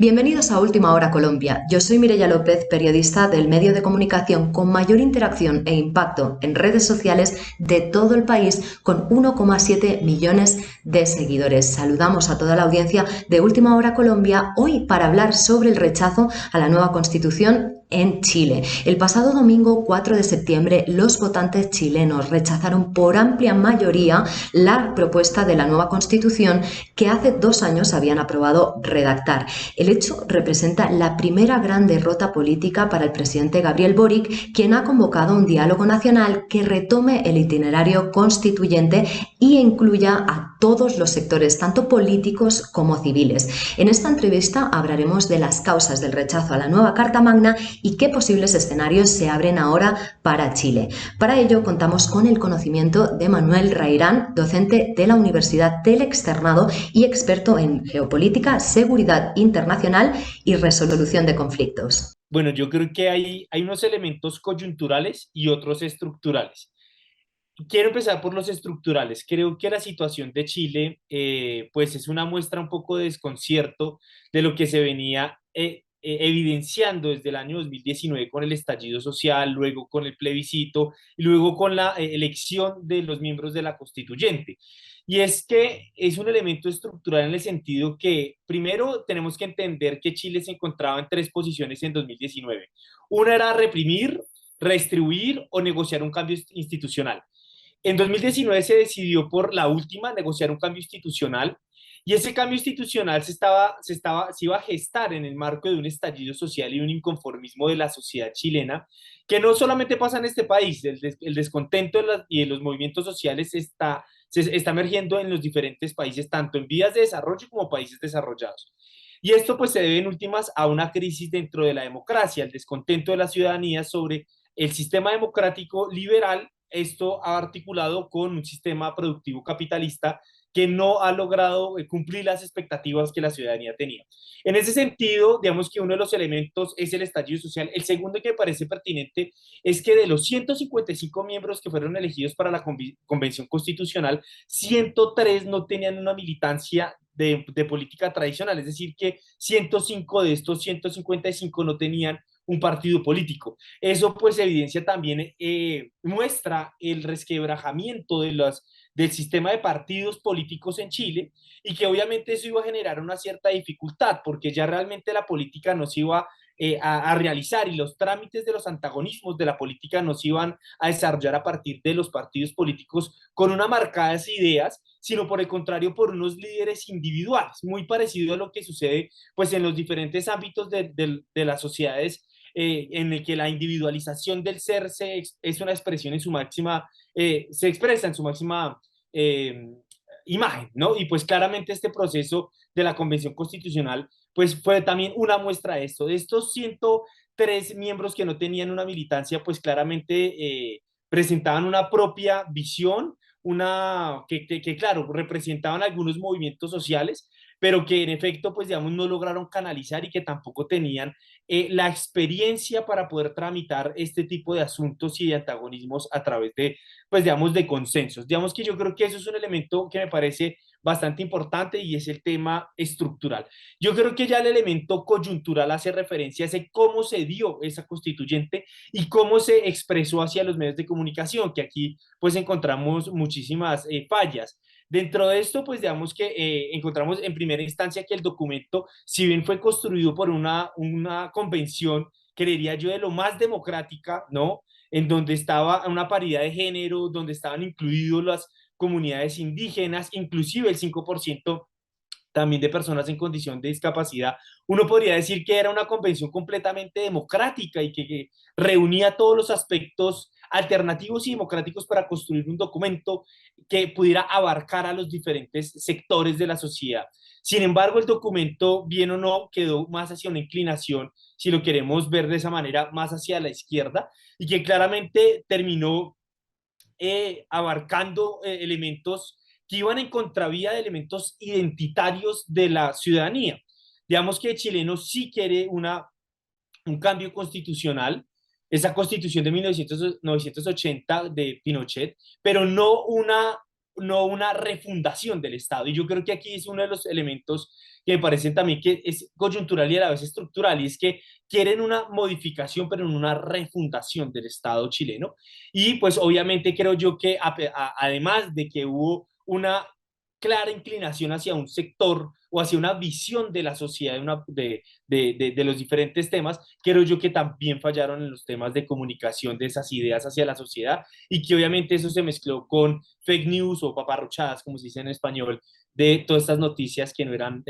Bienvenidos a Última Hora Colombia. Yo soy Mireia López, periodista del medio de comunicación con mayor interacción e impacto en redes sociales de todo el país, con 1,7 millones de seguidores. Saludamos a toda la audiencia de Última Hora Colombia hoy para hablar sobre el rechazo a la nueva Constitución en Chile. El pasado domingo 4 de septiembre, los votantes chilenos rechazaron por amplia mayoría la propuesta de la nueva Constitución que hace 2 años habían aprobado redactar. El hecho representa la primera gran derrota política para el presidente Gabriel Boric, quien ha convocado un diálogo nacional que retome el itinerario constituyente y incluya a todos los sectores, tanto políticos como civiles. En esta entrevista hablaremos de las causas del rechazo a la nueva Carta Magna y qué posibles escenarios se abren ahora para Chile. Para ello contamos con el conocimiento de Manuel Rairán, docente de la Universidad del Externado y experto en geopolítica, seguridad internacional y resolución de conflictos. Bueno, yo creo que hay unos elementos coyunturales y otros estructurales. Quiero empezar por los estructurales. Creo que la situación de Chile, pues es una muestra un poco de desconcierto de lo que se venía evidenciando desde el año 2019 con el estallido social, luego con el plebiscito y luego con la elección de los miembros de la constituyente. Y es que es un elemento estructural en el sentido que, primero, tenemos que entender que Chile se encontraba en tres posiciones en 2019. Una era reprimir, redistribuir o negociar un cambio institucional. En 2019 se decidió por la última, negociar un cambio institucional, y ese cambio institucional se iba a gestar en el marco de un estallido social y un inconformismo de la sociedad chilena, que no solamente pasa en este país, el descontento y de los movimientos sociales se está emergiendo en los diferentes países, tanto en vías de desarrollo como países desarrollados. Y esto pues se debe en últimas a una crisis dentro de la democracia, el descontento de la ciudadanía sobre el sistema democrático liberal. Esto ha articulado con un sistema productivo capitalista que no ha logrado cumplir las expectativas que la ciudadanía tenía. En ese sentido, digamos que uno de los elementos es el estallido social. El segundo que me parece pertinente es que de los 155 miembros que fueron elegidos para la Convención Constitucional, 103 no tenían una militancia de política tradicional, es decir, que 105 de estos 155 no tenían un partido político. Eso pues evidencia también, muestra el resquebrajamiento del sistema de partidos políticos en Chile, y que obviamente eso iba a generar una cierta dificultad porque ya realmente la política no se iba a realizar, y los trámites de los antagonismos de la política no se iban a desarrollar a partir de los partidos políticos con unas marcadas ideas, sino por el contrario por unos líderes individuales, muy parecido a lo que sucede pues en los diferentes ámbitos de las sociedades, en el que la individualización del ser es una expresión en su máxima, se expresa en su máxima eh, imagen, ¿no? Y pues claramente este proceso de la Convención Constitucional pues fue también una muestra de esto. De estos 103 miembros que no tenían una militancia, pues claramente presentaban una propia visión, claro, representaban algunos movimientos sociales, pero que en efecto, pues digamos, no lograron canalizar, y que tampoco tenían la experiencia para poder tramitar este tipo de asuntos y de antagonismos a través de, pues digamos, de consensos. Digamos que yo creo que eso es un elemento que me parece bastante importante, y es el tema estructural. Yo creo que ya el elemento coyuntural hace referencia a ese cómo se dio esa constituyente y cómo se expresó hacia los medios de comunicación, que aquí pues encontramos muchísimas fallas. Dentro de esto, pues digamos que encontramos en primera instancia que el documento, si bien fue construido por una convención, creería yo, de lo más democrática, ¿no? En donde estaba una paridad de género, donde estaban incluidos las comunidades indígenas, inclusive el 5% también de personas en condición de discapacidad. Uno podría decir que era una convención completamente democrática y que reunía todos los aspectos alternativos y democráticos para construir un documento que pudiera abarcar a los diferentes sectores de la sociedad. Sin embargo, el documento, bien o no, quedó más hacia una inclinación, si lo queremos ver de esa manera, más hacia la izquierda, y que claramente terminó abarcando elementos que iban en contravía de elementos identitarios de la ciudadanía. Digamos que el chileno sí quiere un cambio constitucional, esa constitución de 1980 de Pinochet, pero no una refundación del Estado. Y yo creo que aquí es uno de los elementos que me parecen también que es coyuntural y a la vez estructural, y es que quieren una modificación, pero no una refundación del Estado chileno. Y pues obviamente creo yo que además de que hubo una clara inclinación hacia un sector o hacia una visión de la sociedad de los diferentes temas, creo yo que también fallaron en los temas de comunicación de esas ideas hacia la sociedad y que obviamente eso se mezcló con fake news o paparruchadas, como se dice en español, de todas estas noticias que no eran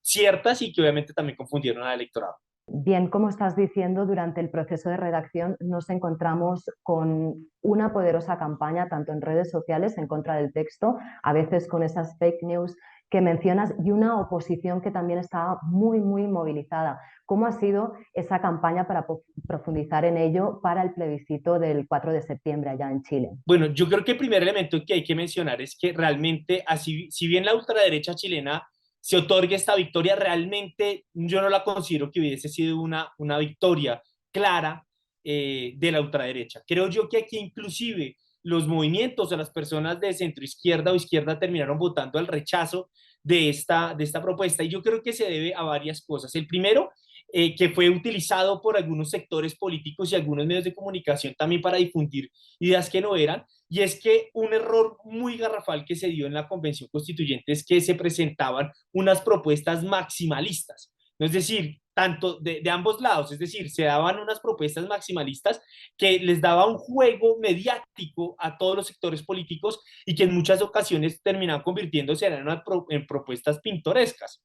ciertas y que obviamente también confundieron al electorado. Bien, como estás diciendo, durante el proceso de redacción nos encontramos con una poderosa campaña, tanto en redes sociales en contra del texto, a veces con esas fake news que mencionas, y una oposición que también estaba muy, muy movilizada. ¿Cómo ha sido esa campaña para profundizar en ello para el plebiscito del 4 de septiembre allá en Chile? Bueno, yo creo que el primer elemento que hay que mencionar es que realmente, así, si bien la ultraderecha chilena se otorga esta victoria, realmente yo no la considero que hubiese sido una victoria clara de la ultraderecha. Creo yo que aquí inclusive los movimientos o las personas de centro izquierda o izquierda terminaron votando al rechazo de esta propuesta y yo creo que se debe a varias cosas. El primero, que fue utilizado por algunos sectores políticos y algunos medios de comunicación también para difundir ideas que no eran, y es que un error muy garrafal que se dio en la Convención Constituyente es que se presentaban unas propuestas maximalistas, ¿no? Es decir, tanto de ambos lados, es decir, se daban unas propuestas maximalistas que les daba un juego mediático a todos los sectores políticos y que en muchas ocasiones terminaban convirtiéndose en propuestas pintorescas.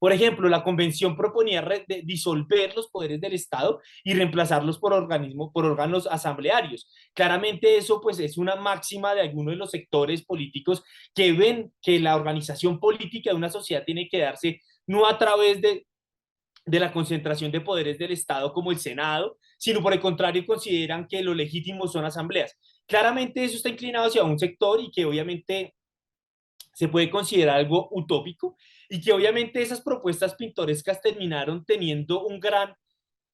Por ejemplo, la convención proponía disolver los poderes del Estado y reemplazarlos por órganos asamblearios. Claramente eso pues es una máxima de algunos de los sectores políticos que ven que la organización política de una sociedad tiene que darse no a través de la concentración de poderes del Estado como el Senado, sino por el contrario consideran que lo legítimo son asambleas. Claramente eso está inclinado hacia un sector y que obviamente se puede considerar algo utópico y que obviamente esas propuestas pintorescas terminaron teniendo un gran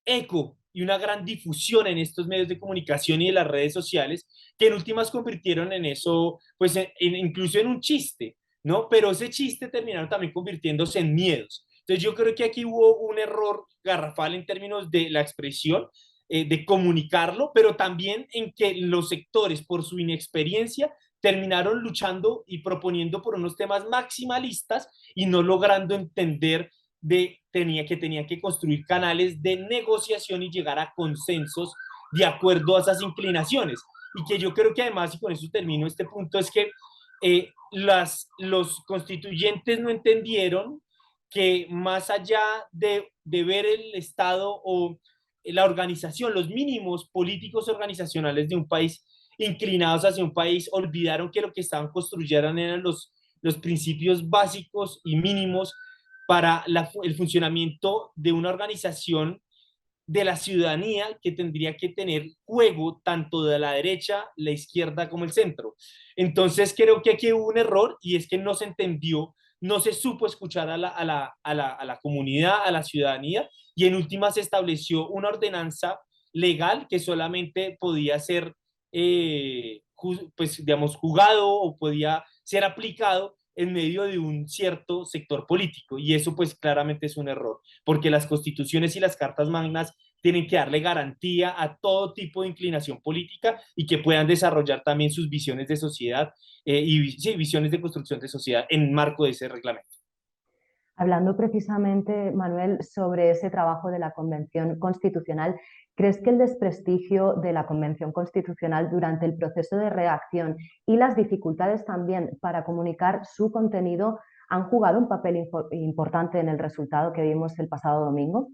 eco y una gran difusión en estos medios de comunicación y de las redes sociales, que en últimas convirtieron en eso, pues incluso en un chiste, ¿no? Pero ese chiste terminaron también convirtiéndose en miedos. Entonces yo creo que aquí hubo un error garrafal en términos de la expresión, de comunicarlo, pero también en que los sectores, por su inexperiencia, terminaron luchando y proponiendo por unos temas maximalistas y no logrando entender que tenían que construir canales de negociación y llegar a consensos de acuerdo a esas inclinaciones. Y que yo creo que además, y con eso termino este punto, es que los constituyentes no entendieron que más allá de ver el Estado o la organización, los mínimos políticos organizacionales de un país inclinados hacia un país, olvidaron que lo que estaban construyendo eran los principios básicos y mínimos para el funcionamiento de una organización de la ciudadanía que tendría que tener juego tanto de la derecha, la izquierda como el centro. Entonces creo que aquí hubo un error y es que no se entendió, no se supo escuchar a la comunidad, a la ciudadanía y en última se estableció una ordenanza legal que solamente podía ser, pues digamos, jugado o podía ser aplicado en medio de un cierto sector político y eso pues claramente es un error porque las constituciones y las cartas magnas tienen que darle garantía a todo tipo de inclinación política y que puedan desarrollar también sus visiones de sociedad y sí, visiones de construcción de sociedad en marco de ese reglamento. Hablando precisamente, Manuel, sobre ese trabajo de la Convención Constitucional, ¿crees que el desprestigio de la Convención Constitucional durante el proceso de redacción y las dificultades también para comunicar su contenido han jugado un papel importante en el resultado que vimos el pasado domingo?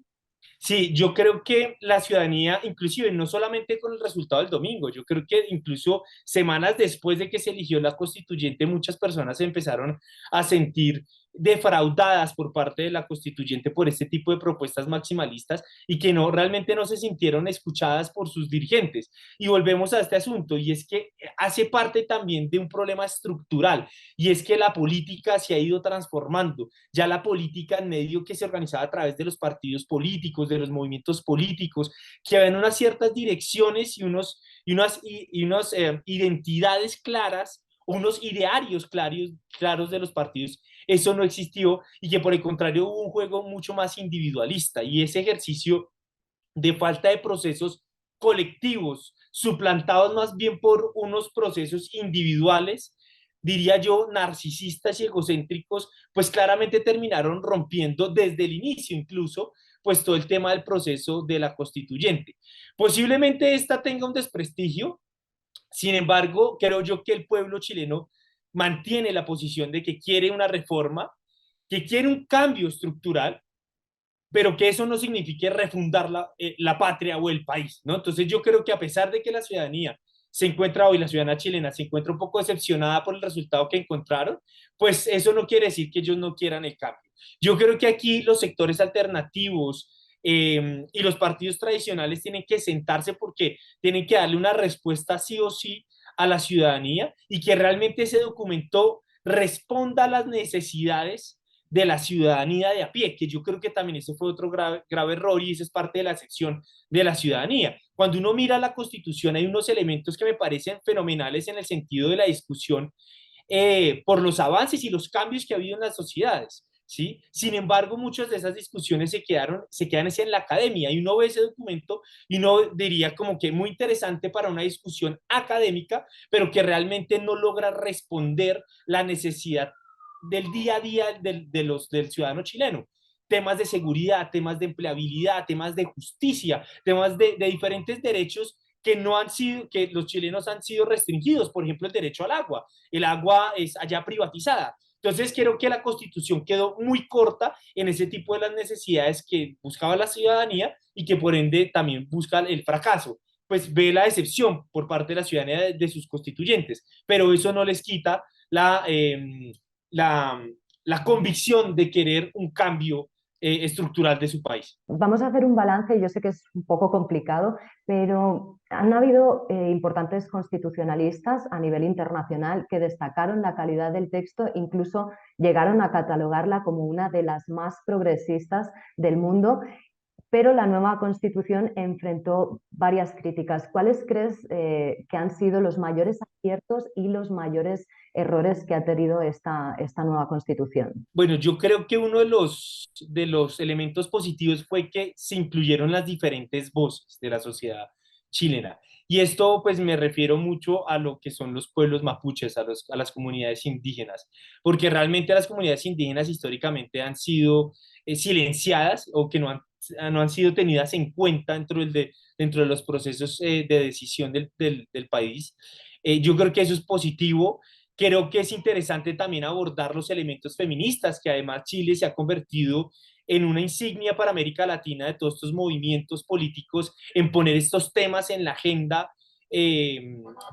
Sí, yo creo que la ciudadanía, inclusive no solamente con el resultado del domingo, yo creo que incluso semanas después de que se eligió la constituyente, muchas personas se empezaron a sentir defraudadas por parte de la constituyente por este tipo de propuestas maximalistas y que no realmente no se sintieron escuchadas por sus dirigentes. Y volvemos a este asunto y es que hace parte también de un problema estructural y es que la política se ha ido transformando. Ya la política en medio que se organizaba a través de los partidos políticos, de los movimientos políticos, que habían unas ciertas direcciones y unas identidades claras unos idearios claros de los partidos, eso no existió y que por el contrario hubo un juego mucho más individualista y ese ejercicio de falta de procesos colectivos, suplantados más bien por unos procesos individuales, diría yo, narcisistas y egocéntricos, pues claramente terminaron rompiendo desde el inicio incluso, pues todo el tema del proceso de la constituyente. Posiblemente esta tenga un desprestigio, sin embargo, creo yo que el pueblo chileno mantiene la posición de que quiere una reforma, que quiere un cambio estructural, pero que eso no signifique refundar la patria o el país, ¿no? Entonces yo creo que a pesar de que la ciudadanía se encuentra hoy, la ciudadana chilena se encuentra un poco decepcionada por el resultado que encontraron, pues eso no quiere decir que ellos no quieran el cambio. Yo creo que aquí los sectores alternativos y los partidos tradicionales tienen que sentarse porque tienen que darle una respuesta sí o sí a la ciudadanía y que realmente ese documento responda a las necesidades de la ciudadanía de a pie, que yo creo que también eso fue otro grave error y eso es parte de la sección de la ciudadanía. Cuando uno mira la Constitución hay unos elementos que me parecen fenomenales en el sentido de la discusión por los avances y los cambios que ha habido en las sociedades. ¿Sí? Sin embargo, muchas de esas discusiones se quedan en la academia y uno ve ese documento y uno diría como que muy interesante para una discusión académica, pero que realmente no logra responder la necesidad del día a día del ciudadano chileno. Temas de seguridad, temas de empleabilidad, temas de justicia, temas de diferentes derechos que no han sido, que los chilenos han sido restringidos, por ejemplo, el derecho al agua. El agua es allá privatizada. Entonces, creo que la Constitución quedó muy corta en ese tipo de las necesidades que buscaba la ciudadanía y que por ende también busca el fracaso. Pues ve la decepción por parte de la ciudadanía de sus constituyentes, pero eso no les quita la, la convicción de querer un cambio estructural de su país. Vamos a hacer un balance, yo sé que es un poco complicado, pero han habido importantes constitucionalistas a nivel internacional que destacaron la calidad del texto, incluso llegaron a catalogarla como una de las más progresistas del mundo, pero la nueva Constitución enfrentó varias críticas. ¿Cuáles crees que han sido los mayores aciertos y los mayores errores que ha tenido esta nueva Constitución? Bueno, yo creo que uno de los elementos positivos fue que se incluyeron las diferentes voces de la sociedad chilena. Y esto pues me refiero mucho a lo que son los pueblos mapuches, a las comunidades indígenas, porque realmente las comunidades indígenas históricamente han sido silenciadas o que no han sido tenidas en cuenta dentro de los procesos de decisión del país. Yo creo que eso es positivo. Creo que es interesante también abordar los elementos feministas, que además Chile se ha convertido en una insignia para América Latina de todos estos movimientos políticos, en poner estos temas en la agenda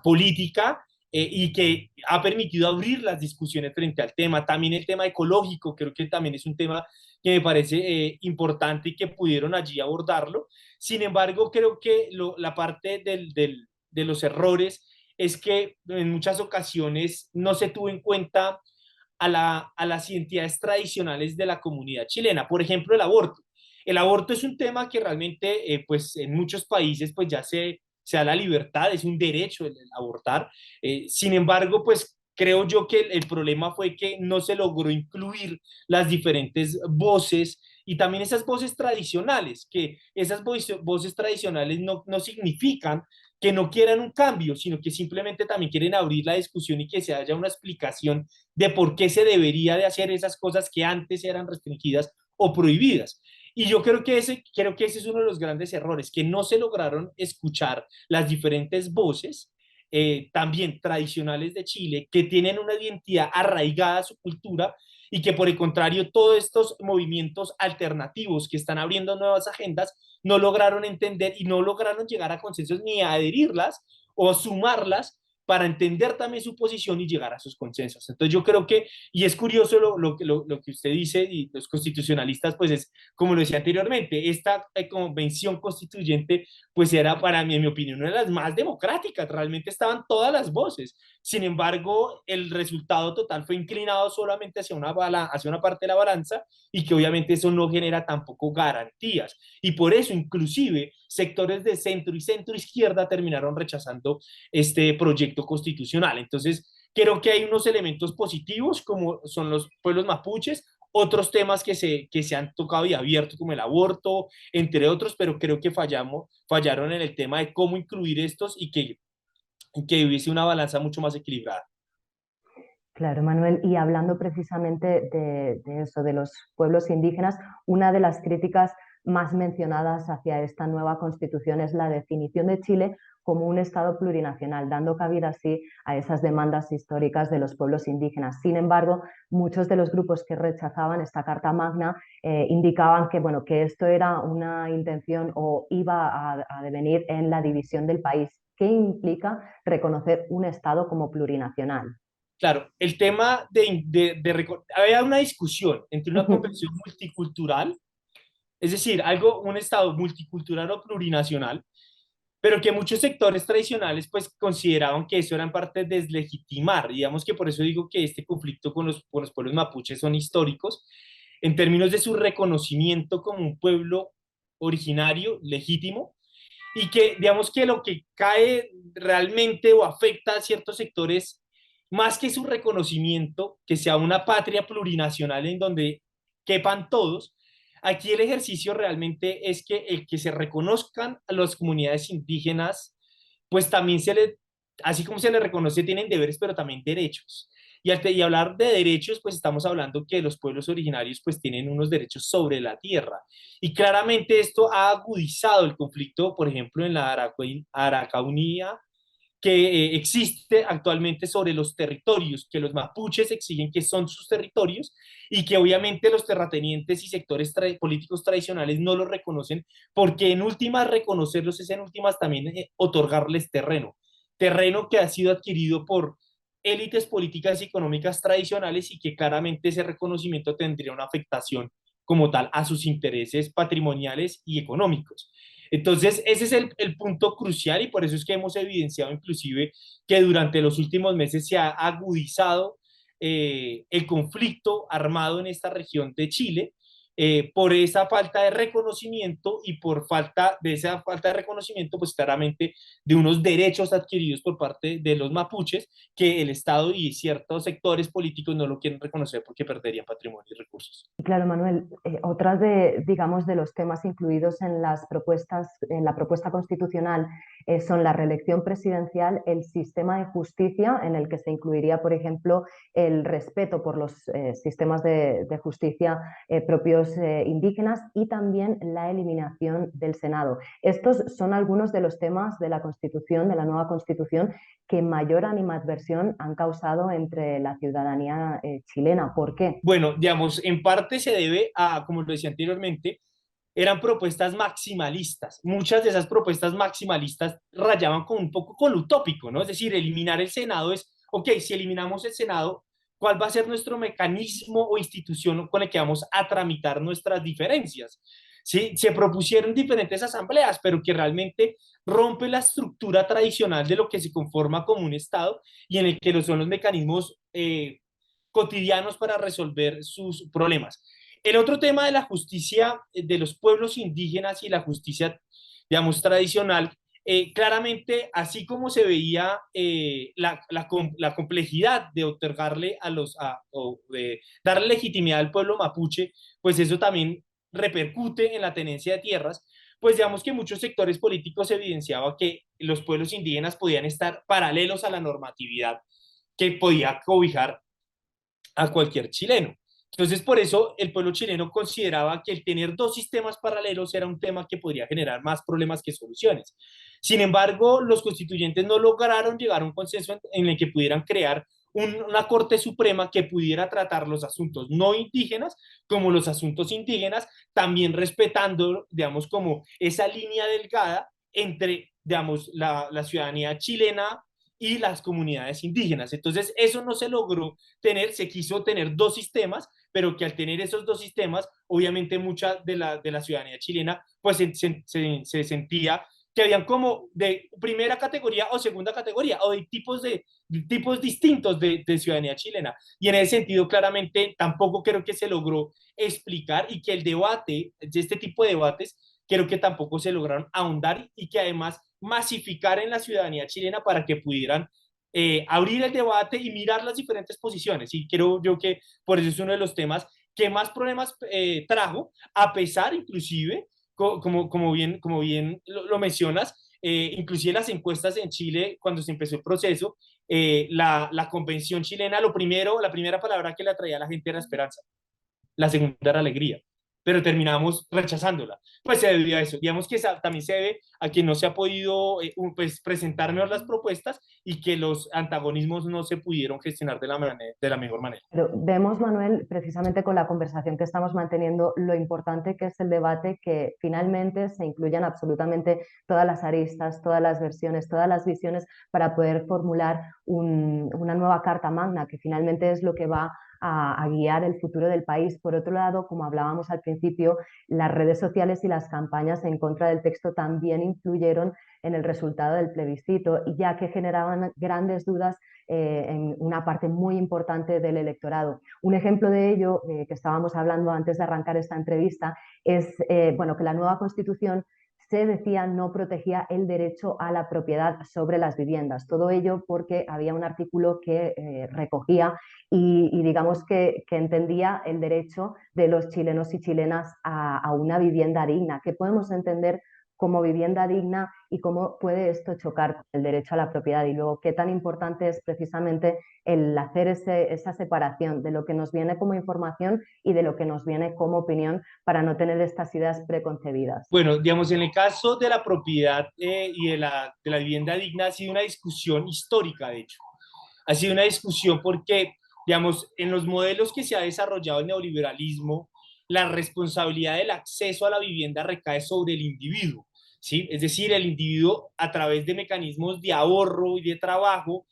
política y que ha permitido abrir las discusiones frente al tema. También el tema ecológico, creo que también es un tema que me parece importante y que pudieron allí abordarlo. Sin embargo, creo que la parte de los errores es que en muchas ocasiones no se tuvo en cuenta a las identidades tradicionales de la comunidad chilena. Por ejemplo, el aborto. El aborto es un tema que realmente, pues en muchos países, pues ya se da la libertad, es un derecho el abortar. Sin embargo, pues creo yo que el problema fue que no se logró incluir las diferentes voces y también esas voces tradicionales, que esas voces tradicionales no significan que no quieran un cambio, sino que simplemente también quieren abrir la discusión y que se haya una explicación de por qué se debería de hacer esas cosas que antes eran restringidas o prohibidas. Y yo creo que ese es uno de los grandes errores, que no se lograron escuchar las diferentes voces, también tradicionales de Chile, que tienen una identidad arraigada a su cultura y que por el contrario todos estos movimientos alternativos que están abriendo nuevas agendas no lograron entender y no lograron llegar a consensos ni a adherirlas o sumarlas para entender también su posición y llegar a sus consensos. Entonces yo creo que, y es curioso lo que usted dice, y los constitucionalistas, pues es, como lo decía anteriormente, esta convención constituyente, pues era para mí, en mi opinión, una de las más democráticas, realmente estaban todas las voces. Sin embargo, el resultado total fue inclinado solamente hacia una parte de la balanza y que obviamente eso no genera tampoco garantías. Y por eso, inclusive, sectores de centro y centro izquierda terminaron rechazando este proyecto constitucional. Entonces, Creo que hay unos elementos positivos, como son los pueblos mapuches, otros temas que se han tocado y abierto, como el aborto, entre otros, pero creo que fallaron en el tema de cómo incluir estos y que hubiese una balanza mucho más equilibrada. Claro, Manuel, y hablando precisamente de eso, de los pueblos indígenas, una de las críticas más mencionadas hacia esta nueva constitución es la definición de Chile como un Estado plurinacional, dando cabida así a esas demandas históricas de los pueblos indígenas. Sin embargo, muchos de los grupos que rechazaban esta Carta Magna indicaban que, bueno, que esto era una intención o iba a devenir en la división del país. ¿Qué implica reconocer un Estado como plurinacional? Claro, el tema había una discusión entre una comprensión multicultural, es decir, un Estado multicultural o plurinacional, pero que muchos sectores tradicionales pues consideraban que eso era en parte deslegitimar. Digamos que por eso digo que este conflicto con los pueblos mapuches son históricos, en términos de su reconocimiento como un pueblo originario, legítimo, y que digamos que lo que cae realmente o afecta a ciertos sectores, más que su reconocimiento, que sea una patria plurinacional en donde quepan todos, aquí el ejercicio realmente es que el que se reconozcan a las comunidades indígenas, pues también así como se les reconoce, tienen deberes, pero también derechos. Y hablar de derechos, pues estamos hablando que los pueblos originarios pues tienen unos derechos sobre la tierra. Y claramente esto ha agudizado el conflicto, por ejemplo, en la Araucanía, que existe actualmente sobre los territorios, que los mapuches exigen que son sus territorios y que obviamente los terratenientes y sectores políticos tradicionales no los reconocen, porque en últimas reconocerlos es en últimas también otorgarles terreno, terreno que ha sido adquirido por élites políticas y económicas tradicionales y que claramente ese reconocimiento tendría una afectación como tal a sus intereses patrimoniales y económicos. Entonces, ese es el punto crucial y por eso es que hemos evidenciado inclusive que durante los últimos meses se ha agudizado el conflicto armado en esta región de Chile por esa falta de reconocimiento y por falta de esa falta de reconocimiento, pues claramente de unos derechos adquiridos por parte de los mapuches que el Estado y ciertos sectores políticos no lo quieren reconocer porque perderían patrimonio y recursos. Claro, Manuel, otras de, digamos, de los temas incluidos en las propuestas, en la propuesta constitucional son la reelección presidencial, el sistema de justicia, en el que se incluiría, por ejemplo, el respeto por los sistemas de justicia propios indígenas y también la eliminación del Senado. Estos son algunos de los temas de la Constitución, de la nueva Constitución, que mayor animadversión han causado entre la ciudadanía chilena. ¿Por qué? Bueno, digamos, en parte se debe a, como lo decía anteriormente, eran propuestas maximalistas. Muchas de esas propuestas maximalistas rayaban con un poco con lo utópico, ¿no? Es decir, eliminar el Senado es, ok, si eliminamos el Senado, ¿cuál va a ser nuestro mecanismo o institución con el que vamos a tramitar nuestras diferencias? Sí, se propusieron diferentes asambleas, pero que realmente rompe la estructura tradicional de lo que se conforma como un Estado y en el que son los mecanismos cotidianos para resolver sus problemas. El otro tema de la justicia de los pueblos indígenas y la justicia, digamos, tradicional, claramente, así como se veía la complejidad de otorgarle o de darle legitimidad al pueblo mapuche, pues eso también repercute en la tenencia de tierras, pues digamos que muchos sectores políticos evidenciaban que los pueblos indígenas podían estar paralelos a la normatividad que podía cobijar a cualquier chileno. Entonces, por eso el pueblo chileno consideraba que el tener dos sistemas paralelos era un tema que podría generar más problemas que soluciones. Sin embargo, los constituyentes no lograron llegar a un consenso en el que pudieran crear una Corte Suprema que pudiera tratar los asuntos no indígenas como los asuntos indígenas, también respetando, digamos, como esa línea delgada entre, digamos, la ciudadanía chilena y las comunidades indígenas. Entonces, eso no se logró tener, se quiso tener dos sistemas, pero que al tener esos dos sistemas, obviamente mucha de la ciudadanía chilena, pues se sentía que habían como de primera categoría o segunda categoría, o de tipos distintos de ciudadanía chilena. Y en ese sentido, claramente, tampoco creo que se logró explicar y que el debate, de este tipo de debates, creo que tampoco se lograron ahondar y que además masificar en la ciudadanía chilena para que pudieran abrir el debate y mirar las diferentes posiciones. Y creo yo que por eso es uno de los temas que más problemas trajo, a pesar inclusive, como bien lo mencionas, inclusive las encuestas en Chile, cuando se empezó el proceso, la convención chilena, la primera palabra que le atraía a la gente era esperanza, la segunda era alegría, pero terminamos rechazándola. Pues se debió a eso. Digamos que también se debe a que no se ha podido pues, presentar mejor las propuestas y que los antagonismos no se pudieron gestionar de la mejor manera. Pero vemos, Manuel, precisamente con la conversación que estamos manteniendo, lo importante que es el debate, que finalmente se incluyan absolutamente todas las aristas, todas las versiones, todas las visiones para poder formular una nueva Carta Magna, que finalmente es lo que va a guiar el futuro del país. Por otro lado, como hablábamos al principio, las redes sociales y las campañas en contra del texto también influyeron en el resultado del plebiscito, ya que generaban grandes dudas en una parte muy importante del electorado. Un ejemplo de ello, que estábamos hablando antes de arrancar esta entrevista, es bueno, que la nueva Constitución se decía no protegía el derecho a la propiedad sobre las viviendas. Todo ello porque había un artículo que recogía y digamos que entendía el derecho de los chilenos y chilenas a una vivienda digna, que podemos entender como vivienda digna y cómo puede esto chocar con el derecho a la propiedad. Y luego, qué tan importante es precisamente el hacer esa separación de lo que nos viene como información y de lo que nos viene como opinión para no tener estas ideas preconcebidas. Bueno, digamos, en el caso de la propiedad y de la vivienda digna ha sido una discusión histórica, de hecho. Ha sido una discusión porque, digamos, en los modelos que se ha desarrollado el neoliberalismo, la responsabilidad del acceso a la vivienda recae sobre el individuo, ¿sí? Es decir, el individuo a través de mecanismos de ahorro y de trabajo,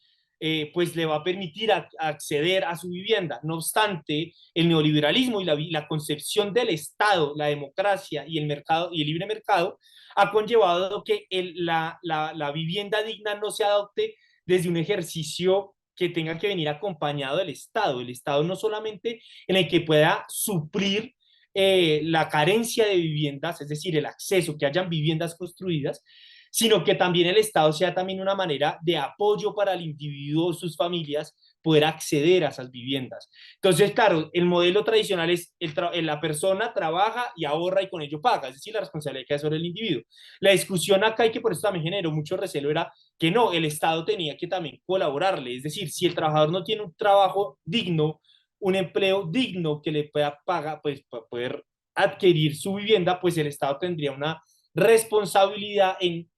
pues le va a permitir acceder a su vivienda. No obstante, el neoliberalismo y la concepción del Estado, la democracia y el mercado y el libre mercado ha conllevado que la vivienda digna no se adopte desde un ejercicio que tenga que venir acompañado del Estado. El Estado no solamente en el que pueda suplir la carencia de viviendas, es decir, el acceso, que hayan viviendas construidas, sino que también el Estado sea también una manera de apoyo para el individuo, sus familias, poder acceder a esas viviendas. Entonces, claro, el modelo tradicional es la persona trabaja y ahorra y con ello paga, es decir, la responsabilidad cae sobre el individuo. La discusión acá, y que por eso también generó mucho recelo, era que no, el Estado tenía que también colaborarle, es decir, si el trabajador no tiene un trabajo digno, un empleo digno que le pueda pagar, pues para poder adquirir su vivienda, pues el Estado tendría una responsabilidad en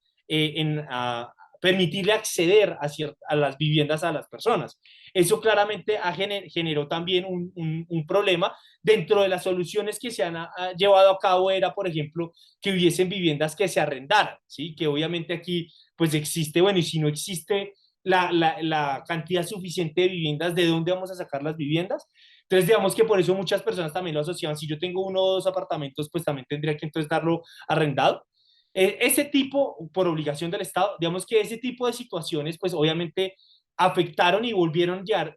permitirle acceder a las viviendas a las personas. Eso claramente generó también un problema. Dentro de las soluciones que se han llevado a cabo era, por ejemplo, que hubiesen viviendas que se arrendaran, ¿sí? Que obviamente aquí pues existe, bueno, y si no existe la cantidad suficiente de viviendas, ¿de dónde vamos a sacar las viviendas? Entonces, digamos que por eso muchas personas también lo asociaban. Si yo tengo uno o dos apartamentos, pues también tendría que entonces darlo arrendado. Ese tipo, por obligación del Estado, digamos que ese tipo de situaciones, pues obviamente afectaron y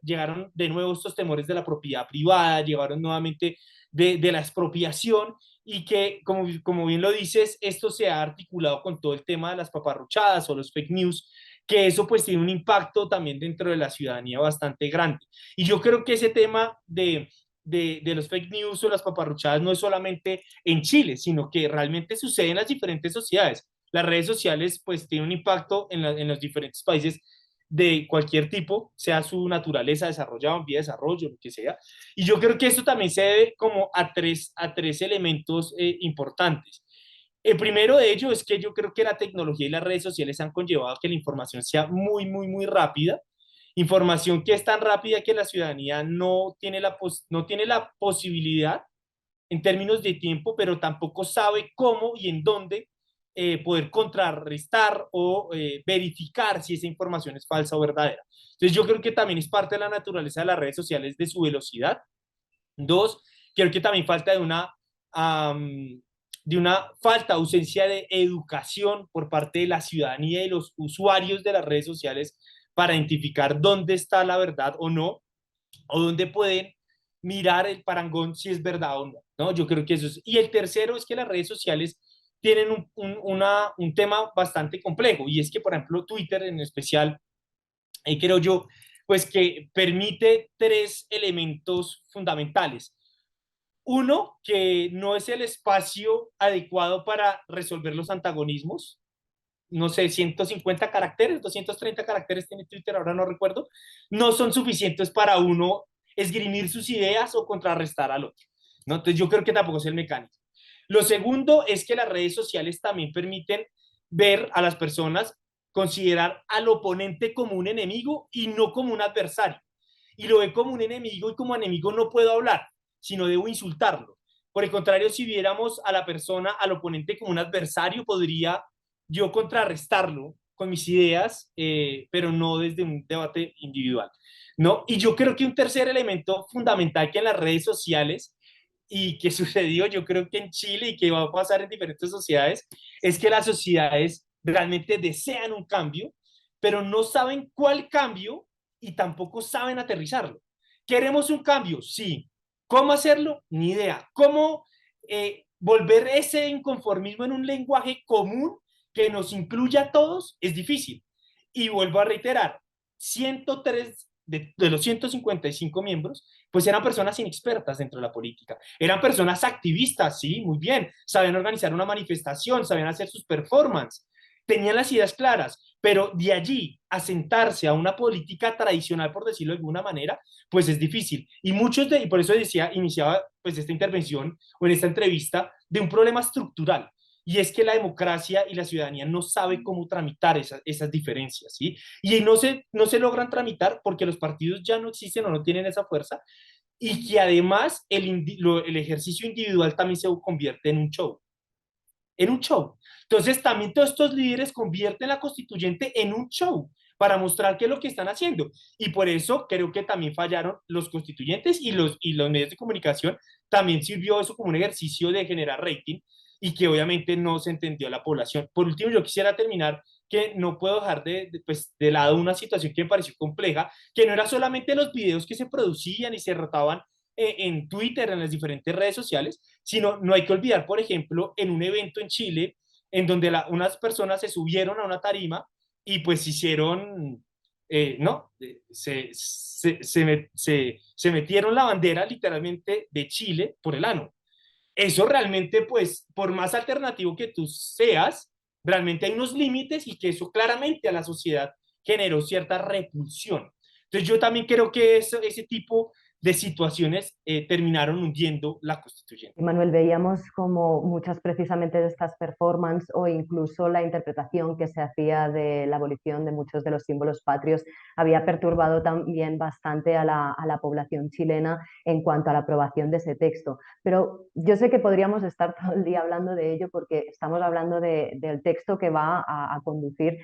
llegaron de nuevo estos temores de la propiedad privada, llegaron nuevamente de la expropiación y que, como bien lo dices, esto se ha articulado con todo el tema de las paparruchadas o los fake news, que eso pues tiene un impacto también dentro de la ciudadanía bastante grande. Y yo creo que ese tema de los fake news o las paparruchadas no es solamente en Chile, sino que realmente sucede en las diferentes sociedades. Las redes sociales pues tienen un impacto en los diferentes países de cualquier tipo, sea su naturaleza desarrollada, en vía de desarrollo, lo que sea. Y yo creo que esto también se debe como a tres elementos importantes. El primero de ellos es que yo creo que la tecnología y las redes sociales han conllevado que la información sea muy, muy, muy rápida. Información que es tan rápida que la ciudadanía no tiene la posibilidad en términos de tiempo, pero tampoco sabe cómo y en dónde poder contrarrestar o verificar si esa información es falsa o verdadera. Entonces yo creo que también es parte de la naturaleza de las redes sociales de su velocidad. Dos, creo que también falta de una falta, ausencia de educación por parte de la ciudadanía y los usuarios de las redes sociales para identificar dónde está la verdad o no, o dónde pueden mirar el parangón si es verdad o no, ¿no? Yo creo que eso es. Y el tercero es que las redes sociales tienen un tema bastante complejo, y es que, por ejemplo, Twitter en especial Y creo yo, pues que permite tres elementos fundamentales. Uno, que no es el espacio adecuado para resolver los antagonismos. No sé, 150 caracteres, 230 caracteres tiene Twitter, ahora no recuerdo. No son suficientes para uno esgrimir sus ideas o contrarrestar al otro, ¿no? Entonces yo creo que tampoco es el mecanismo. Lo segundo es que las redes sociales también permiten ver a las personas, considerar al oponente como un enemigo y no como un adversario. Y lo ve como un enemigo y como enemigo no puedo hablar, sino debo insultarlo. Por el contrario, si viéramos a la persona, al oponente como un adversario, podría yo contrarrestarlo con mis ideas, pero no desde un debate individual, ¿no? Y yo creo que un tercer elemento fundamental que en las redes sociales y que sucedió, yo creo que en Chile y que va a pasar en diferentes sociedades, es que las sociedades realmente desean un cambio, pero no saben cuál cambio y tampoco saben aterrizarlo. ¿Queremos un cambio? Sí. ¿Cómo hacerlo? Ni idea. ¿Cómo volver ese inconformismo en un lenguaje común que nos incluya a todos? Es difícil. Y vuelvo a reiterar, 103 de los 155 miembros, pues eran personas inexpertas dentro de la política. Eran personas activistas, sí, muy bien. Sabían organizar una manifestación, sabían hacer sus performances, tenían las ideas claras, pero de allí a sentarse a una política tradicional, por decirlo de alguna manera, pues es difícil. Y muchos de, y por eso decía, iniciaba pues esta intervención o en esta entrevista de un problema estructural. Y es que la democracia y la ciudadanía no sabe cómo tramitar esas diferencias, ¿sí? Y no se logran tramitar porque los partidos ya no existen o no tienen esa fuerza y que además el ejercicio individual también se convierte en un show. Entonces, también todos estos líderes convierten la constituyente en un show para mostrar qué es lo que están haciendo. Y por eso creo que también fallaron los constituyentes y los medios de comunicación. También sirvió eso como un ejercicio de generar rating y que obviamente no se entendió a la población. Por último, yo quisiera terminar que no puedo dejar pues, de lado una situación que me pareció compleja, que no era solamente los videos que se producían y se rotaban en Twitter, en las diferentes redes sociales, sino no hay que olvidar, por ejemplo, en un evento en Chile, en donde unas personas se subieron a una tarima y pues hicieron, ¿no? Se metieron la bandera literalmente de Chile por el ano. Eso realmente, pues, por más alternativo que tú seas, realmente hay unos límites y que eso claramente a la sociedad generó cierta repulsión. Entonces yo también creo que ese tipo de situaciones terminaron hundiendo la constituyente. Manuel, veíamos como muchas precisamente de estas performances o incluso la interpretación que se hacía de la abolición de muchos de los símbolos patrios había perturbado también bastante a la población chilena en cuanto a la aprobación de ese texto. Pero yo sé que podríamos estar todo el día hablando de ello porque estamos hablando del texto que va a conducir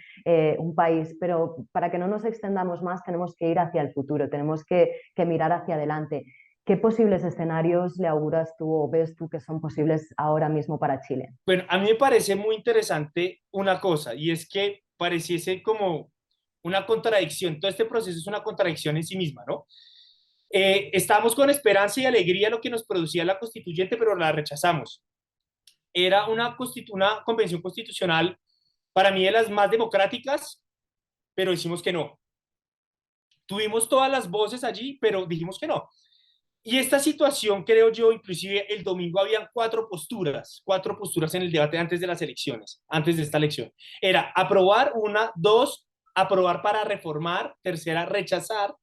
un país, pero para que no nos extendamos más tenemos que ir hacia el futuro, tenemos que mirar hacia adelante. ¿Qué posibles escenarios le auguras tú o ves tú que son posibles ahora mismo para Chile? Bueno, a mí me parece muy interesante una cosa, y es que pareciese como una contradicción. Todo este proceso es una contradicción en sí misma, ¿no? Estamos con esperanza y alegría lo que nos producía la constituyente, pero la rechazamos. Era una convención constitucional para mí de las más democráticas, pero decimos que no. Tuvimos todas las voces allí, pero dijimos que no. Y esta situación, creo yo, inclusive el domingo habían cuatro posturas en el debate antes de las elecciones, antes de esta elección. Era aprobar una, dos, aprobar para reformar, tercera, rechazar,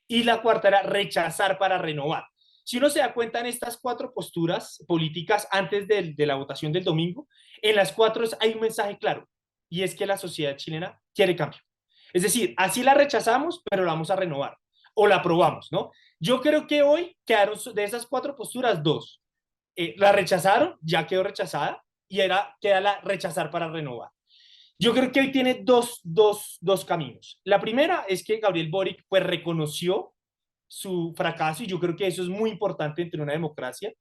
y la cuarta era rechazar para renovar. Si uno se da cuenta en estas cuatro posturas políticas antes de la votación del domingo, en las cuatro hay un mensaje claro, y es que la sociedad chilena quiere cambio. Es decir, así la rechazamos, pero la vamos a renovar, o la aprobamos, ¿no? Yo creo que hoy quedaron de esas cuatro posturas dos. La rechazaron, ya quedó rechazada, y queda la rechazar para renovar. Yo creo que hoy tiene dos caminos. La primera es que Gabriel Boric pues reconoció su fracaso y yo creo que eso es muy importante entre una democracia,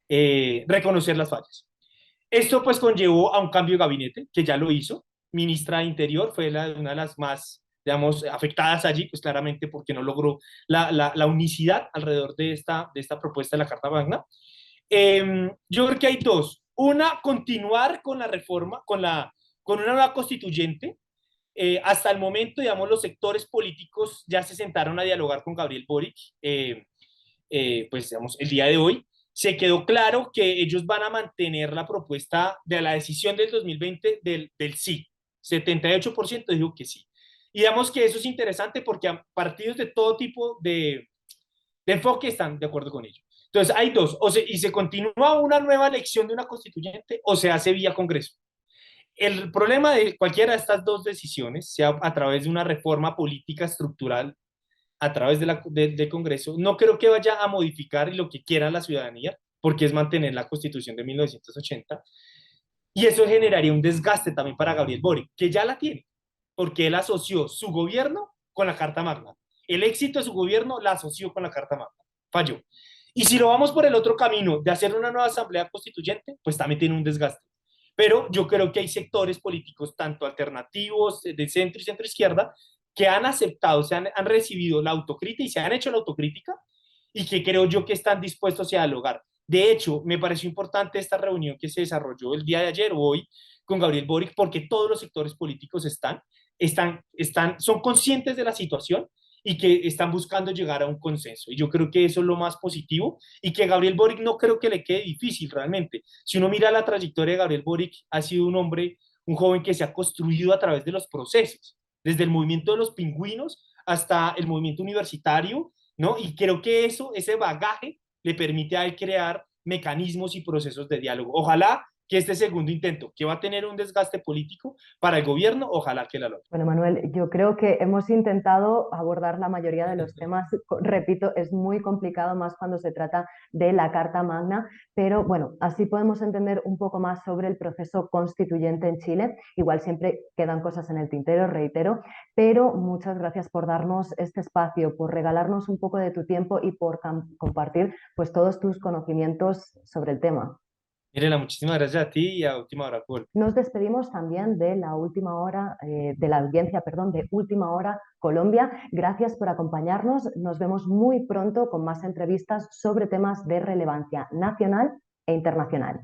reconocer las fallas. Esto pues conllevó a un cambio de gabinete, que ya lo hizo. Ministra de Interior fue una de las más, digamos, afectadas allí, pues claramente porque no logró la unicidad alrededor de esta propuesta de la Carta Magna. Yo creo que hay dos. Una, continuar con la reforma, con una nueva constituyente, Hasta el momento, digamos, los sectores políticos ya se sentaron a dialogar con Gabriel Boric, pues digamos, el día de hoy. Se quedó claro que ellos van a mantener la propuesta de la decisión del 2020 del sí. 78% dijo que sí. Y digamos que eso es interesante porque partidos de todo tipo de enfoque están de acuerdo con ello. Entonces, hay dos, y se continúa una nueva elección de una constituyente o se hace vía Congreso. El problema de cualquiera de estas dos decisiones, sea a través de una reforma política estructural, a través del Congreso, no creo que vaya a modificar lo que quiera la ciudadanía, porque es mantener la Constitución de 1980, y eso generaría un desgaste también para Gabriel Boric, que ya la tiene, porque él asoció su gobierno con la Carta Magna. El éxito de su gobierno la asoció con la Carta Magna. Falló. Y si lo vamos por el otro camino de hacer una nueva asamblea constituyente, pues también tiene un desgaste. Pero yo creo que hay sectores políticos, tanto alternativos, de centro y centro izquierda, que han aceptado, han recibido la autocrítica y se han hecho la autocrítica y que creo yo que están dispuestos a dialogar. De hecho, me pareció importante esta reunión que se desarrolló el día de ayer o hoy con Gabriel Boric, porque todos los sectores políticos son conscientes de la situación y que están buscando llegar a un consenso. Y yo creo que eso es lo más positivo y que Gabriel Boric no creo que le quede difícil realmente. Si uno mira la trayectoria de Gabriel Boric, ha sido un hombre, un joven que se ha construido a través de los procesos, desde el movimiento de los pingüinos hasta el movimiento universitario, ¿no? Y creo que ese bagaje le permite a él crear mecanismos y procesos de diálogo. Ojalá que este segundo intento, que va a tener un desgaste político para el gobierno, ojalá que la logre. Bueno, Manuel, yo creo que hemos intentado abordar la mayoría de los temas. Repito, es muy complicado más cuando se trata de la Carta Magna, pero bueno, así podemos entender un poco más sobre el proceso constituyente en Chile. Igual siempre quedan cosas en el tintero, reitero, pero muchas gracias por darnos este espacio, por regalarnos un poco de tu tiempo y por compartir pues todos tus conocimientos sobre el tema. Mirela, muchísimas gracias a ti y a Última Hora por. Nos despedimos también de la última hora, de la audiencia, perdón, de Última Hora Colombia. Gracias por acompañarnos. Nos vemos muy pronto con más entrevistas sobre temas de relevancia nacional e internacional.